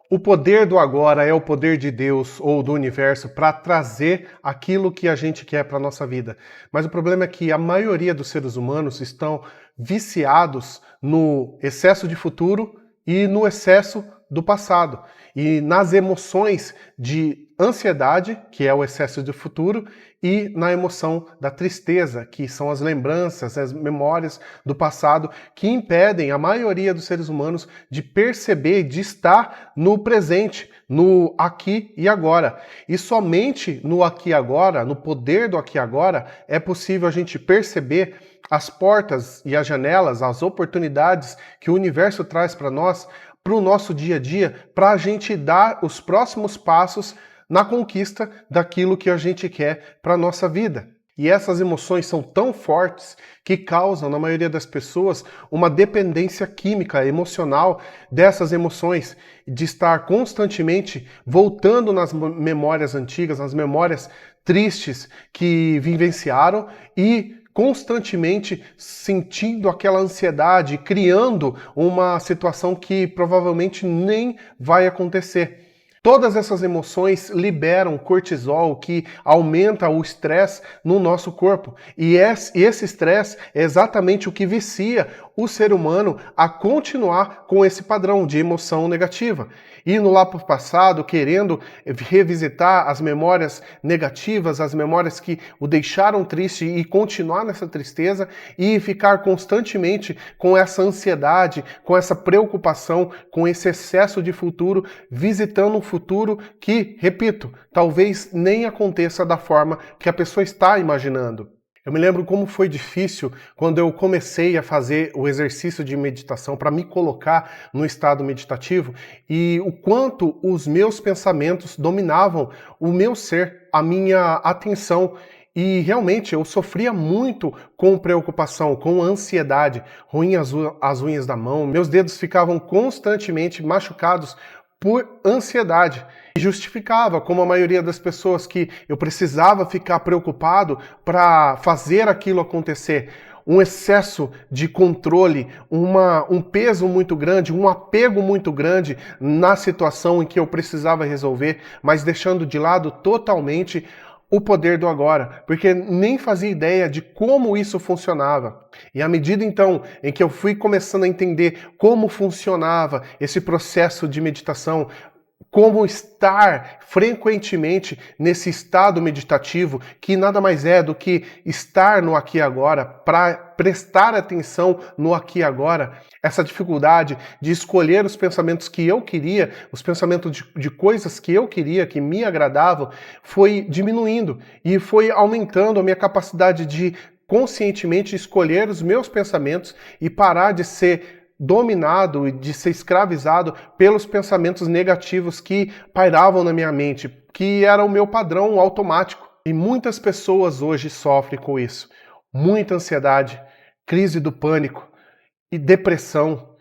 O poder do agora é o poder de Deus ou do universo para trazer aquilo que a gente quer para a nossa vida. Mas o problema é que a maioria dos seres humanos estão viciados no excesso de futuro e no excesso do passado. E nas emoções de ansiedade, que é o excesso de futuro, e na emoção da tristeza, que são as lembranças, as memórias do passado, que impedem a maioria dos seres humanos de perceber, de estar no presente, no aqui e agora. E somente no aqui e agora, no poder do aqui e agora, é possível a gente perceber as portas e as janelas, as oportunidades que o universo traz para nós, para o nosso dia a dia, para a gente dar os próximos passos na conquista daquilo que a gente quer para a nossa vida. E essas emoções são tão fortes que causam, na maioria das pessoas, uma dependência química, emocional dessas emoções, de estar constantemente voltando nas memórias antigas, nas memórias tristes que vivenciaram e constantemente sentindo aquela ansiedade, criando uma situação que provavelmente nem vai acontecer. Todas essas emoções liberam cortisol, que aumenta o estresse no nosso corpo. E esse estresse é exatamente o que vicia o ser humano a continuar com esse padrão de emoção negativa. Indo lá para o passado, querendo revisitar as memórias negativas, as memórias que o deixaram triste e continuar nessa tristeza e ficar constantemente com essa ansiedade, com essa preocupação, com esse excesso de futuro, visitando um futuro que, repito, talvez nem aconteça da forma que a pessoa está imaginando. Eu me lembro como foi difícil quando eu comecei a fazer o exercício de meditação para me colocar no estado meditativo e o quanto os meus pensamentos dominavam o meu ser, a minha atenção. E realmente eu sofria muito com preocupação, com ansiedade, ruim as unhas da mão, meus dedos ficavam constantemente machucados por ansiedade. E justificava, como a maioria das pessoas, que eu precisava ficar preocupado para fazer aquilo acontecer. Um excesso de controle, um peso muito grande, um apego muito grande na situação em que eu precisava resolver, mas deixando de lado totalmente o poder do agora, porque nem fazia ideia de como isso funcionava. E à medida então em que eu fui começando a entender como funcionava esse processo de meditação, como estar frequentemente nesse estado meditativo, que nada mais é do que estar no aqui e agora, para prestar atenção no aqui e agora, essa dificuldade de escolher os pensamentos que eu queria, os pensamentos de coisas que eu queria, que me agradavam, foi diminuindo e foi aumentando a minha capacidade de conscientemente escolher os meus pensamentos e parar de ser dominado e de ser escravizado pelos pensamentos negativos que pairavam na minha mente, que era o meu padrão automático. E muitas pessoas hoje sofrem com isso. Muita ansiedade, crise do pânico e depressão.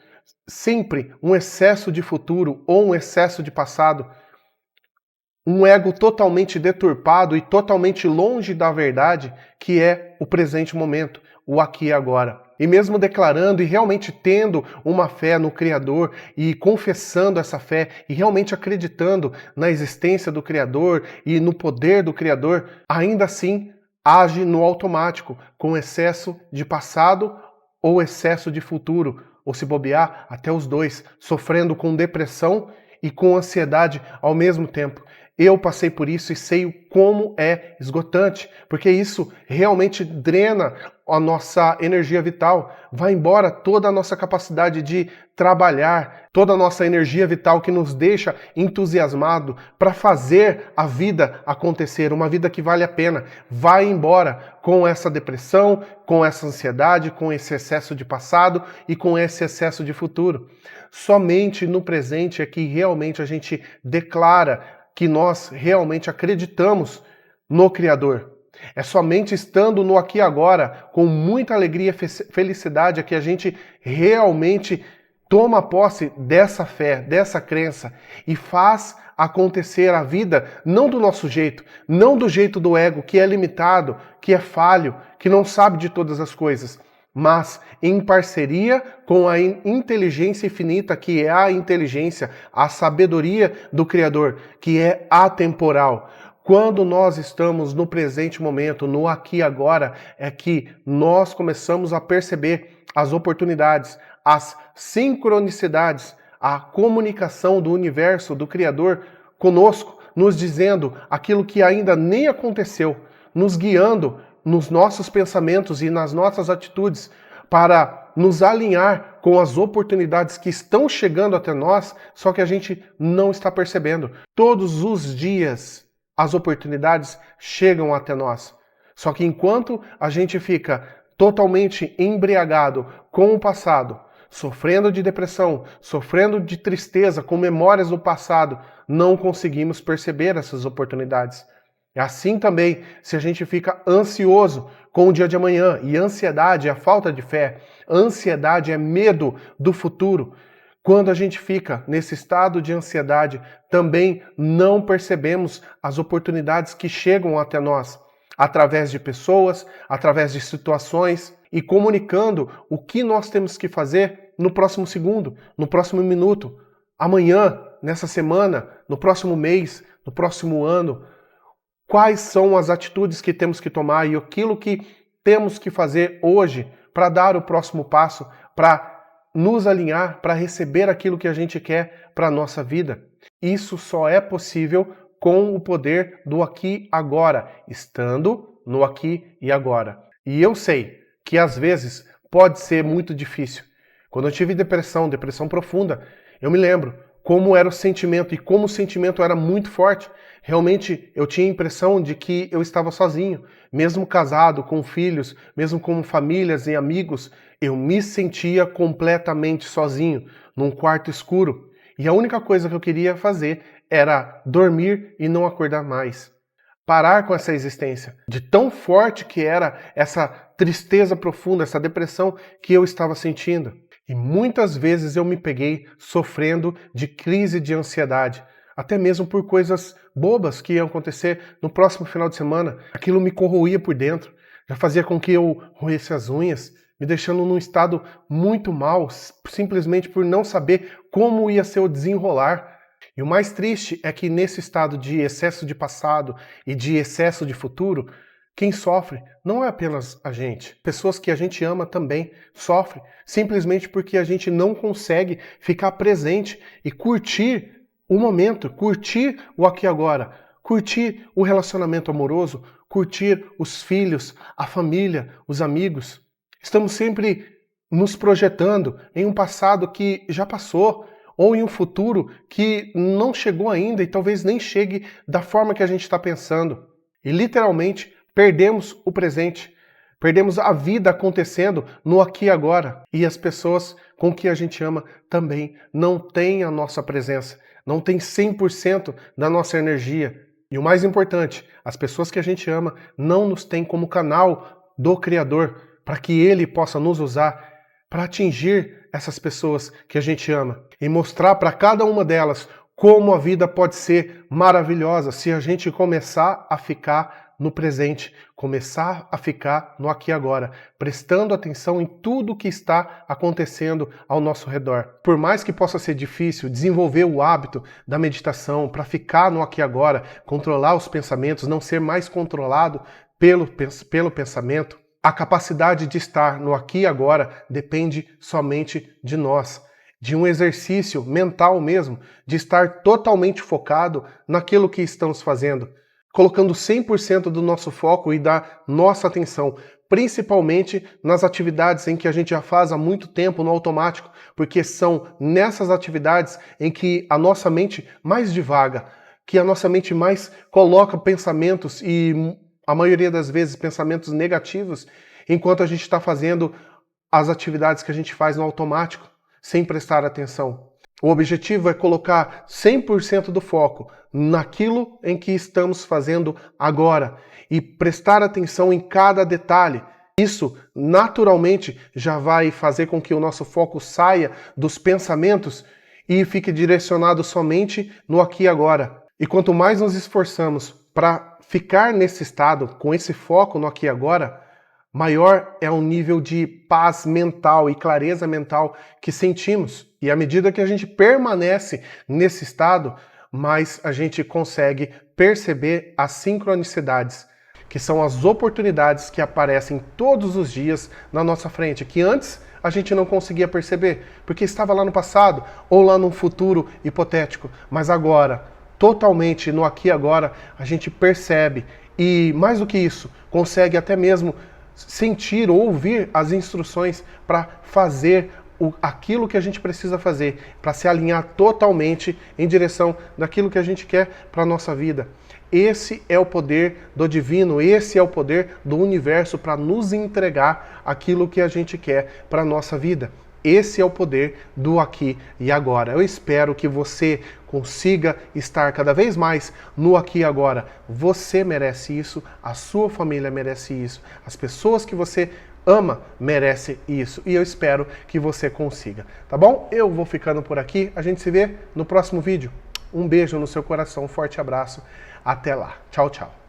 Sempre um excesso de futuro ou um excesso de passado. Um ego totalmente deturpado e totalmente longe da verdade, que é o presente momento, o aqui e agora. E mesmo declarando e realmente tendo uma fé no Criador e confessando essa fé e realmente acreditando na existência do Criador e no poder do Criador, ainda assim age no automático, com excesso de passado ou excesso de futuro, ou se bobear, até os dois, sofrendo com depressão e com ansiedade ao mesmo tempo. Eu passei por isso e sei como é esgotante, porque isso realmente drena a nossa energia vital. Vai embora toda a nossa capacidade de trabalhar, toda a nossa energia vital que nos deixa entusiasmado para fazer a vida acontecer, uma vida que vale a pena. Vai embora com essa depressão, com essa ansiedade, com esse excesso de passado e com esse excesso de futuro. Somente no presente é que realmente a gente declara que nós realmente acreditamos no Criador. É somente estando no aqui e agora, com muita alegria e felicidade, é que a gente realmente toma posse dessa fé, dessa crença e faz acontecer a vida não do nosso jeito, não do jeito do ego, que é limitado, que é falho, que não sabe de todas as coisas, mas em parceria com a inteligência infinita, que é a inteligência, a sabedoria do Criador, que é atemporal. Quando nós estamos no presente momento, no aqui e agora, é que nós começamos a perceber as oportunidades, as sincronicidades, a comunicação do universo, do Criador conosco, nos dizendo aquilo que ainda nem aconteceu, nos guiando nos nossos pensamentos e nas nossas atitudes para nos alinhar com as oportunidades que estão chegando até nós, só que a gente não está percebendo. Todos os dias as oportunidades chegam até nós. Só que enquanto a gente fica totalmente embriagado com o passado, sofrendo de depressão, sofrendo de tristeza, com memórias do passado, não conseguimos perceber essas oportunidades. É assim também se a gente fica ansioso com o dia de amanhã, e ansiedade é a falta de fé, ansiedade é medo do futuro. Quando a gente fica nesse estado de ansiedade, também não percebemos as oportunidades que chegam até nós, através de pessoas, através de situações, e comunicando o que nós temos que fazer no próximo segundo, no próximo minuto, amanhã, nessa semana, no próximo mês, no próximo ano. Quais são as atitudes que temos que tomar e aquilo que temos que fazer hoje para dar o próximo passo, para nos alinhar, para receber aquilo que a gente quer para a nossa vida. Isso só é possível com o poder do aqui agora, estando no aqui e agora. E eu sei que às vezes pode ser muito difícil. Quando eu tive depressão profunda, eu me lembro como era o sentimento e como o sentimento era muito forte. Realmente eu tinha a impressão de que eu estava sozinho, mesmo casado, com filhos, mesmo com famílias e amigos, eu me sentia completamente sozinho, num quarto escuro. E a única coisa que eu queria fazer era dormir e não acordar mais. Parar com essa existência, de tão forte que era essa tristeza profunda, essa depressão que eu estava sentindo. E muitas vezes eu me peguei sofrendo de crise de ansiedade, até mesmo por coisas bobas que iam acontecer no próximo final de semana. Aquilo me corroía por dentro, já fazia com que eu roesse as unhas, me deixando num estado muito mal, simplesmente por não saber como ia ser o desenrolar. E o mais triste é que nesse estado de excesso de passado e de excesso de futuro, quem sofre não é apenas a gente. Pessoas que a gente ama também sofrem, simplesmente porque a gente não consegue ficar presente e curtir o momento, curtir o aqui e agora, curtir o relacionamento amoroso, curtir os filhos, a família, os amigos. Estamos sempre nos projetando em um passado que já passou, ou em um futuro que não chegou ainda e talvez nem chegue da forma que a gente está pensando. E literalmente perdemos o presente, perdemos a vida acontecendo no aqui e agora. E as pessoas com que a gente ama também não têm a nossa presença, não têm 100% da nossa energia. E o mais importante, as pessoas que a gente ama não nos têm como canal do Criador para que Ele possa nos usar para atingir essas pessoas que a gente ama e mostrar para cada uma delas como a vida pode ser maravilhosa se a gente começar a ficar no presente, começar a ficar no aqui e agora, prestando atenção em tudo que está acontecendo ao nosso redor. Por mais que possa ser difícil desenvolver o hábito da meditação para ficar no aqui e agora, controlar os pensamentos, não ser mais controlado pelo pensamento, a capacidade de estar no aqui e agora depende somente de nós, de um exercício mental mesmo, de estar totalmente focado naquilo que estamos fazendo, colocando 100% do nosso foco e da nossa atenção, principalmente nas atividades em que a gente já faz há muito tempo no automático, porque são nessas atividades em que a nossa mente mais divaga, que a nossa mente mais coloca pensamentos e a maioria das vezes pensamentos negativos, enquanto a gente está fazendo as atividades que a gente faz no automático, sem prestar atenção. O objetivo é colocar 100% do foco naquilo em que estamos fazendo agora e prestar atenção em cada detalhe. Isso, naturalmente, já vai fazer com que o nosso foco saia dos pensamentos e fique direcionado somente no aqui e agora. E quanto mais nos esforçamos para ficar nesse estado, com esse foco no aqui e agora, maior é o nível de paz mental e clareza mental que sentimos. E à medida que a gente permanece nesse estado, mais a gente consegue perceber as sincronicidades, que são as oportunidades que aparecem todos os dias na nossa frente, que antes a gente não conseguia perceber, porque estava lá no passado ou lá num futuro hipotético. Mas agora, totalmente no aqui e agora, a gente percebe e, mais do que isso, consegue até mesmo sentir ou ouvir as instruções para fazer aquilo que a gente precisa fazer, para se alinhar totalmente em direção daquilo que a gente quer para a nossa vida. Esse é o poder do divino, esse é o poder do universo para nos entregar aquilo que a gente quer para a nossa vida. Esse é o poder do aqui e agora. Eu espero que você consiga estar cada vez mais no aqui e agora. Você merece isso, a sua família merece isso, as pessoas que você ama merecem isso. E eu espero que você consiga. Tá bom? Eu vou ficando por aqui. A gente se vê no próximo vídeo. Um beijo no seu coração, um forte abraço. Até lá. Tchau, tchau.